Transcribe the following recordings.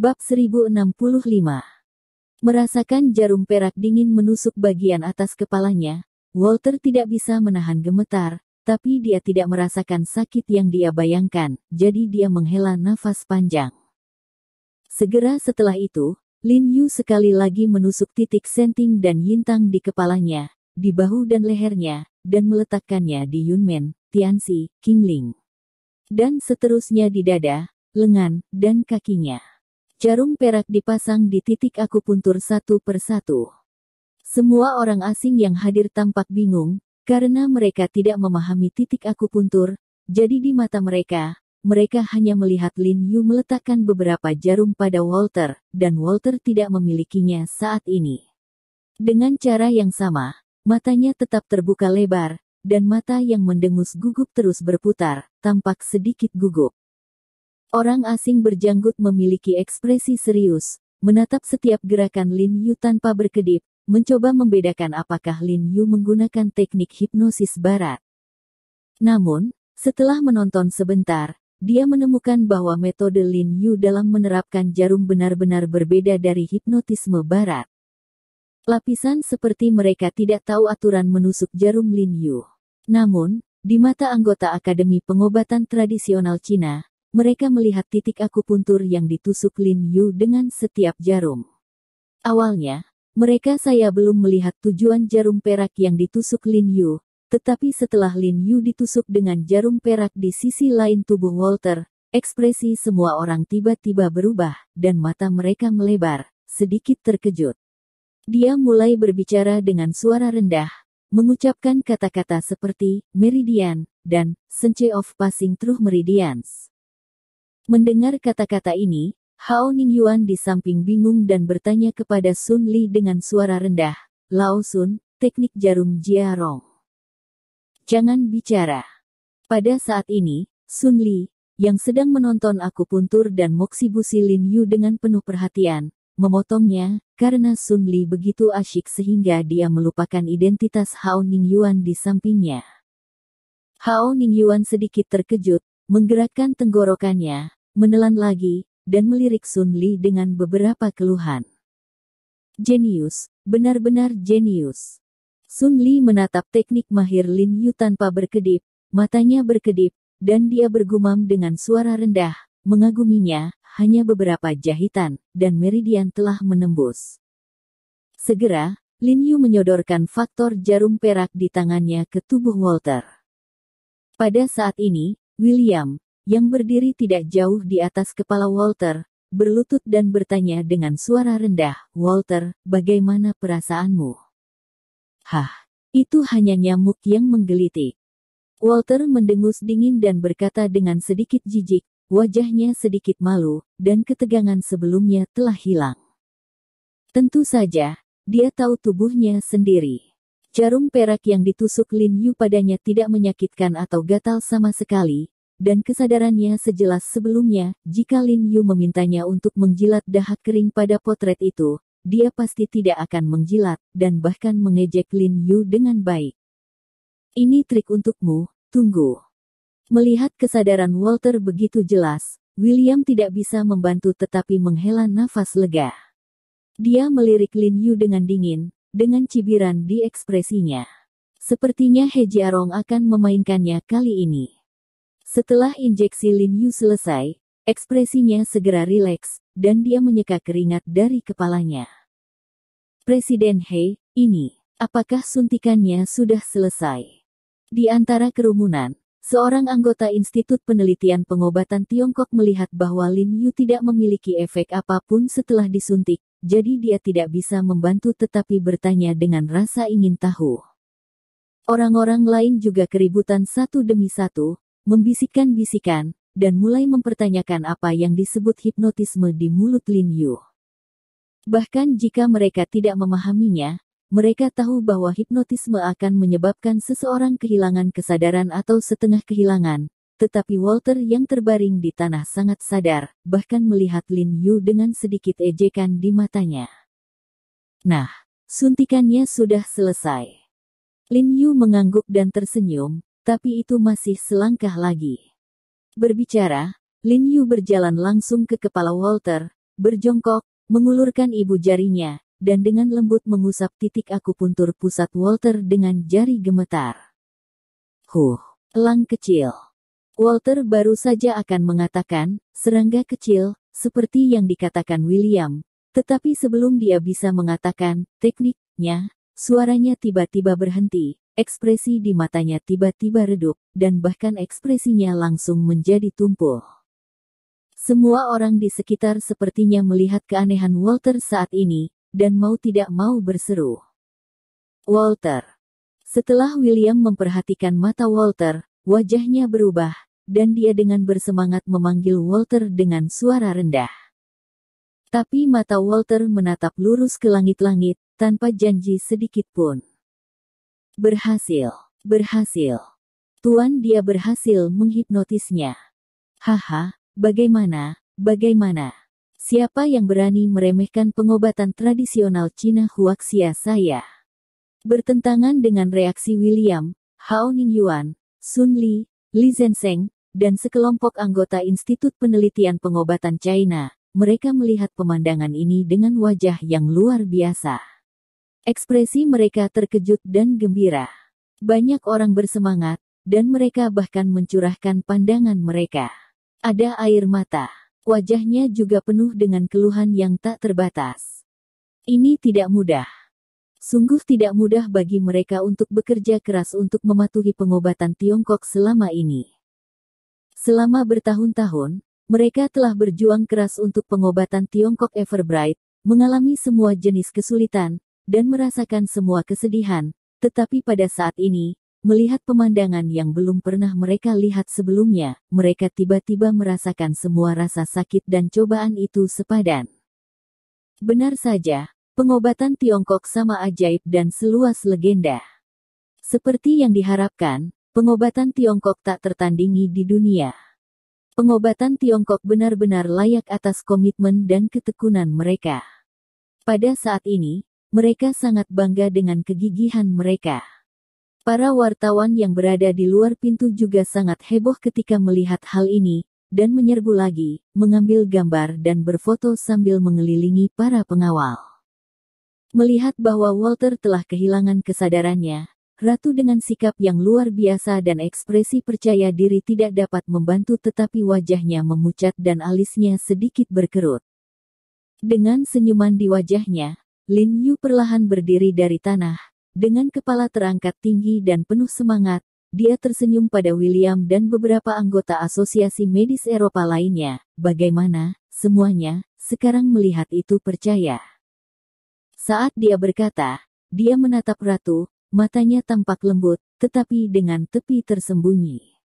Bab 1065. Merasakan jarum perak dingin menusuk bagian atas kepalanya, Walter tidak bisa menahan gemetar, tapi dia tidak merasakan sakit yang dia bayangkan, jadi dia menghela nafas panjang. Segera setelah itu, Lin Yu sekali lagi menusuk titik senting dan yintang di kepalanya, di bahu dan lehernya, dan meletakkannya di Yunmen, Tianxi, Qingling. Dan seterusnya di dada, lengan, dan kakinya. Jarum perak dipasang di titik akupuntur satu persatu. Semua orang asing yang hadir tampak bingung, karena mereka tidak memahami titik akupuntur, jadi di mata mereka hanya melihat Lin Yu meletakkan beberapa jarum pada Walter, dan Walter tidak memilikinya saat ini. Dengan cara yang sama, matanya tetap terbuka lebar, dan mata yang mendengus gugup terus berputar, tampak sedikit gugup. Orang asing berjanggut memiliki ekspresi serius, menatap setiap gerakan Lin Yu tanpa berkedip, mencoba membedakan apakah Lin Yu menggunakan teknik hipnosis barat. Namun, setelah menonton sebentar, dia menemukan bahwa metode Lin Yu dalam menerapkan jarum benar-benar berbeda dari hipnotisme barat. Lapisan seperti mereka tidak tahu aturan menusuk jarum Lin Yu. Namun, di mata anggota Akademi Pengobatan Tradisional Cina, mereka melihat titik akupuntur yang ditusuk Lin Yu dengan setiap jarum. Awalnya, saya belum melihat tujuan jarum perak yang ditusuk Lin Yu, tetapi setelah Lin Yu ditusuk dengan jarum perak di sisi lain tubuh Walter, ekspresi semua orang tiba-tiba berubah, dan mata mereka melebar, sedikit terkejut. Dia mulai berbicara dengan suara rendah, mengucapkan kata-kata seperti meridian dan sense of passing through meridians. Mendengar kata-kata ini, Hao Ningyuan di samping bingung dan bertanya kepada Sun Li dengan suara rendah, "Lao Sun, teknik jarum Jiarong. Jangan bicara." Pada saat ini, Sun Li, yang sedang menonton akupuntur dan moksibusi Lin Yu dengan penuh perhatian, memotongnya, karena Sun Li begitu asyik sehingga dia melupakan identitas Hao Ningyuan di sampingnya. Hao Ningyuan sedikit terkejut, menggerakkan tenggorokannya, menelan lagi, dan melirik Sun Li dengan beberapa keluhan. Jenius, benar-benar jenius. Sun Li menatap teknik mahir Lin Yu tanpa berkedip, matanya berkedip, dan dia bergumam dengan suara rendah, mengaguminya, hanya beberapa jahitan, dan meridian telah menembus. Segera, Lin Yu menyodorkan faktor jarum perak di tangannya ke tubuh Walter. Pada saat ini, William, yang berdiri tidak jauh di atas kepala Walter, berlutut dan bertanya dengan suara rendah, "Walter, bagaimana perasaanmu?" "Hah, itu hanya nyamuk yang menggelitik." Walter mendengus dingin dan berkata dengan sedikit jijik, wajahnya sedikit malu, dan ketegangan sebelumnya telah hilang. Tentu saja, dia tahu tubuhnya sendiri. Jarum perak yang ditusuk Lin Yu padanya tidak menyakitkan atau gatal sama sekali, dan kesadarannya sejelas sebelumnya, jika Lin Yu memintanya untuk menjilat dahak kering pada potret itu, dia pasti tidak akan menjilat, dan bahkan mengejek Lin Yu dengan baik. "Ini trik untukmu, tunggu." Melihat kesadaran Walter begitu jelas, William tidak bisa membantu tetapi menghela nafas lega. Dia melirik Lin Yu dengan dingin, dengan cibiran di ekspresinya. Sepertinya He Jiarong akan memainkannya kali ini. Setelah injeksi Lin Yu selesai, ekspresinya segera rileks, dan dia menyeka keringat dari kepalanya. "Presiden He, ini, apakah suntikannya sudah selesai?" Di antara kerumunan, seorang anggota Institut Penelitian Pengobatan Tiongkok melihat bahwa Lin Yu tidak memiliki efek apapun setelah disuntik, jadi dia tidak bisa membantu tetapi bertanya dengan rasa ingin tahu. Orang-orang lain juga keributan satu demi satu, membisikkan bisikan, dan mulai mempertanyakan apa yang disebut hipnotisme di mulut Lin Yu. Bahkan jika mereka tidak memahaminya, mereka tahu bahwa hipnotisme akan menyebabkan seseorang kehilangan kesadaran atau setengah kehilangan, tetapi Walter yang terbaring di tanah sangat sadar, bahkan melihat Lin Yu dengan sedikit ejekan di matanya. "Nah, suntikannya sudah selesai." Lin Yu mengangguk dan tersenyum, tapi itu masih selangkah lagi. Berbicara, Lin Yu berjalan langsung ke kepala Walter, berjongkok, mengulurkan ibu jarinya, dan dengan lembut mengusap titik akupuntur pusat Walter dengan jari gemetar. Elang kecil. Walter baru saja akan mengatakan, serangga kecil, seperti yang dikatakan William. Tetapi sebelum dia bisa mengatakan, tekniknya, suaranya tiba-tiba berhenti, ekspresi di matanya tiba-tiba redup, dan bahkan ekspresinya langsung menjadi tumpul. Semua orang di sekitar sepertinya melihat keanehan Walter saat ini, dan mau tidak mau berseru. Walter. Setelah William memperhatikan mata Walter, wajahnya berubah, dan dia dengan bersemangat memanggil Walter dengan suara rendah. Tapi mata Walter menatap lurus ke langit-langit, tanpa janji sedikit pun. Berhasil. Tuan, dia berhasil menghipnotisnya. Haha, bagaimana? Siapa yang berani meremehkan pengobatan tradisional Cina Huaxia saya? Bertentangan dengan reaksi William, Hao Ningyuan, Sun Li, Li Zhensheng, dan sekelompok anggota Institut Penelitian Pengobatan China, mereka melihat pemandangan ini dengan wajah yang luar biasa. Ekspresi mereka terkejut dan gembira. Banyak orang bersemangat, dan mereka bahkan mencurahkan pandangan mereka. Ada air mata. Wajahnya juga penuh dengan keluhan yang tak terbatas. Ini tidak mudah. Sungguh tidak mudah bagi mereka untuk bekerja keras untuk mematuhi pengobatan Tiongkok selama ini. Selama bertahun-tahun, mereka telah berjuang keras untuk pengobatan Tiongkok Everbright, mengalami semua jenis kesulitan, dan merasakan semua kesedihan, tetapi pada saat ini, melihat pemandangan yang belum pernah mereka lihat sebelumnya, mereka tiba-tiba merasakan semua rasa sakit dan cobaan itu sepadan. Benar saja, pengobatan Tiongkok sama ajaib dan seluas legenda. Seperti yang diharapkan, pengobatan Tiongkok tak tertandingi di dunia. Pengobatan Tiongkok benar-benar layak atas komitmen dan ketekunan mereka. Pada saat ini, mereka sangat bangga dengan kegigihan mereka. Para wartawan yang berada di luar pintu juga sangat heboh ketika melihat hal ini, dan menyerbu lagi, mengambil gambar dan berfoto sambil mengelilingi para pengawal. Melihat bahwa Walter telah kehilangan kesadarannya, Ratu dengan sikap yang luar biasa dan ekspresi percaya diri tidak dapat membantu tetapi wajahnya memucat dan alisnya sedikit berkerut. Dengan senyuman di wajahnya, Lin Yu perlahan berdiri dari tanah, dengan kepala terangkat tinggi dan penuh semangat, dia tersenyum pada William dan beberapa anggota asosiasi medis Eropa lainnya. Bagaimana, semuanya, sekarang melihat itu percaya? Saat dia berkata, dia menatap Ratu, matanya tampak lembut, tetapi dengan tepi tersembunyi.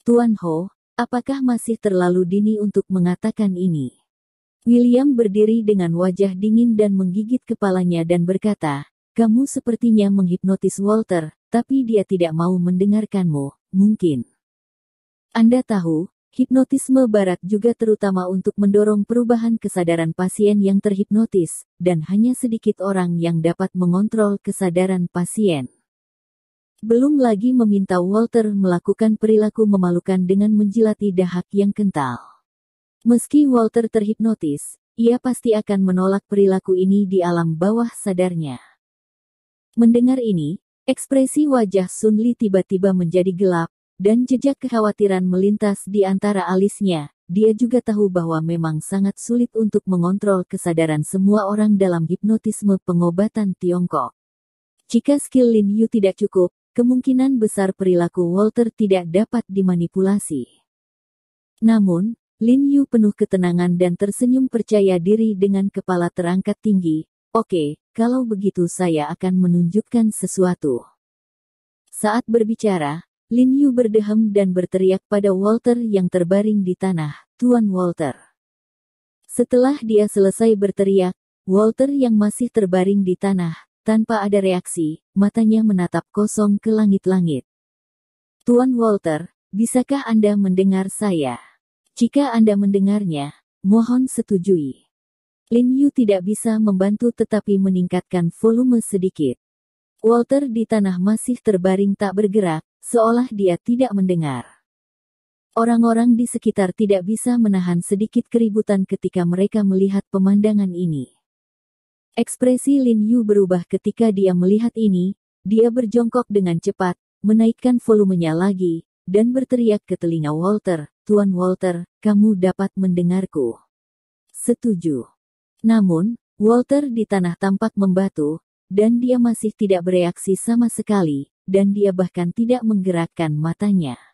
Tuan Ho, apakah masih terlalu dini untuk mengatakan ini? William berdiri dengan wajah dingin dan menggigit kepalanya dan berkata, kamu sepertinya menghipnotis Walter, tapi dia tidak mau mendengarkanmu, mungkin. Anda tahu, hipnotisme barat juga terutama untuk mendorong perubahan kesadaran pasien yang terhipnotis, dan hanya sedikit orang yang dapat mengontrol kesadaran pasien. Belum lagi meminta Walter melakukan perilaku memalukan dengan menjilati dahak yang kental. Meski Walter terhipnotis, ia pasti akan menolak perilaku ini di alam bawah sadarnya. Mendengar ini, ekspresi wajah Sun Li tiba-tiba menjadi gelap, dan jejak kekhawatiran melintas di antara alisnya. Dia juga tahu bahwa memang sangat sulit untuk mengontrol kesadaran semua orang dalam hipnotisme pengobatan Tiongkok. Jika skill Lin Yu tidak cukup, kemungkinan besar perilaku Walter tidak dapat dimanipulasi. Namun, Lin Yu penuh ketenangan dan tersenyum percaya diri dengan kepala terangkat tinggi. Oke, kalau begitu saya akan menunjukkan sesuatu. Saat berbicara, Lin Yu berdehem dan berteriak pada Walter yang terbaring di tanah, Tuan Walter. Setelah dia selesai berteriak, Walter yang masih terbaring di tanah, tanpa ada reaksi, matanya menatap kosong ke langit-langit. Tuan Walter, bisakah Anda mendengar saya? Jika Anda mendengarnya, mohon setujui. Lin Yu tidak bisa membantu tetapi meningkatkan volume sedikit. Walter di tanah masih terbaring tak bergerak, seolah dia tidak mendengar. Orang-orang di sekitar tidak bisa menahan sedikit keributan ketika mereka melihat pemandangan ini. Ekspresi Lin Yu berubah ketika dia melihat ini. Dia berjongkok dengan cepat, menaikkan volumenya lagi, dan berteriak ke telinga Walter, "Tuan Walter, kamu dapat mendengarku." "Setuju." Namun, Walter di tanah tampak membatu, dan dia masih tidak bereaksi sama sekali, dan dia bahkan tidak menggerakkan matanya.